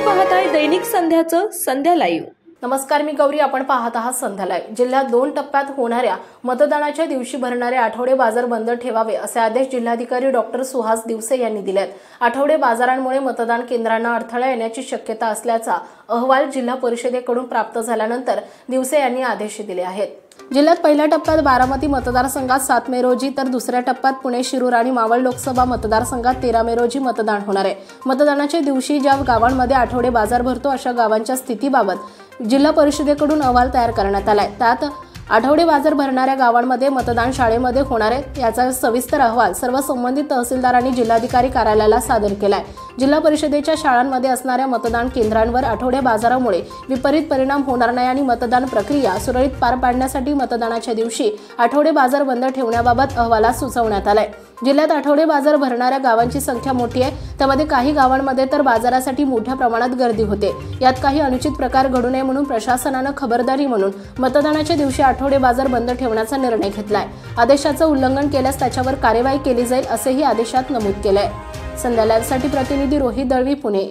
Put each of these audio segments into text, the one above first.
पाहताय दैनिक संध्याचं संध्या लाईव्ह। नमस्कार, मी गौरी। आपण पाहत आहात संध्या लाईव्ह। जिल्ह्यात 2 टप्प्यात होणाऱ्या मतदानाच्या दिवशी भरणारे आठवडे बाजार बंद ठेवावे असे आदेश जिल्हाधिकारी डॉक्टर सुहास दिवसे यांनी दिले आहेत। आठवडे बाजारांमुळे मतदान केंद्रांना अडथळा येण्याची शक्यता असल्याचा अहवाल जिल्हा परिषदेकडून प्राप्त झाल्यानंतर दिवसे यांनी आदेश दिले आहेत। जिल्ह्यात पहिल्या टप्प्यात बारामती मतदारसंघात 7 मे रोजी तर दुसऱ्या टप्प्यात पुणे, शिरूर आणि मावळ लोकसभा मतदारसंघात 13 मे रोजी मतदान होणार आहे। मतदानाच्या दिवशी ज्या गावांमध्ये आठवडे बाजार भरतो अशा गावांच्या स्थितीबाबत जिल्हा परिषदेकडून अहवाल तयार करण्यात आलाय। त्यात आठवडे बाजार भरणाऱ्या गावांमध्ये मतदान शाळेमध्ये होणार आहे याचा सविस्तर अहवाल सर्व संबंधित तहसीलदारांनी जिल्हाधिकारी कार्यालयाला सादर केलाय। जिल्हा परिषदेच्या शाळांमध्ये असणाऱ्या मतदान केंद्रांवर आठवडे बाजारामुळे विपरीत परिणाम होणार नाही आणि मतदान प्रक्रिया सुरळीत पार पाडण्यासाठी मतदानाच्या दिवशी आठवडे बाजार बंद ठेवण्याबाबत अहवालात सुचवण्यात आलाय। जिल्ह्यात आठवडे बाजार भरणाऱ्या गावांची संख्या मोठी आहे, त्यामध्ये काही गावांमध्ये तर बाजारासाठी मोठ्या प्रमाणात गर्दी होते। यात काही अनुचित प्रकार घडू नये म्हणून प्रशासनाने खबरदारी म्हणून मतदानाच्या दिवशी आठवडे बाजार बंद ठेवण्याचा निर्णय घेतलाय। आदेशाचं उल्लंघन केल्यास त्याच्यावर कार्यवाही केली जाईल असेही आदेशात नमूद केलंय। संध्या लाईव्हसाठी प्रतिनिधी रोहित दळवी, पुणे।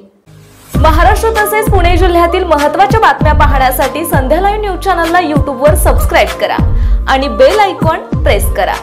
महाराष्ट्र तसेच पुणे जिल्ह्यातील महत्त्वाच्या बातम्या पाहण्यासाठी संध्या लाईव्ह न्यूज चॅनलला YouTube वर सबस्क्राइब करा आणि बेल आयकॉन प्रेस करा।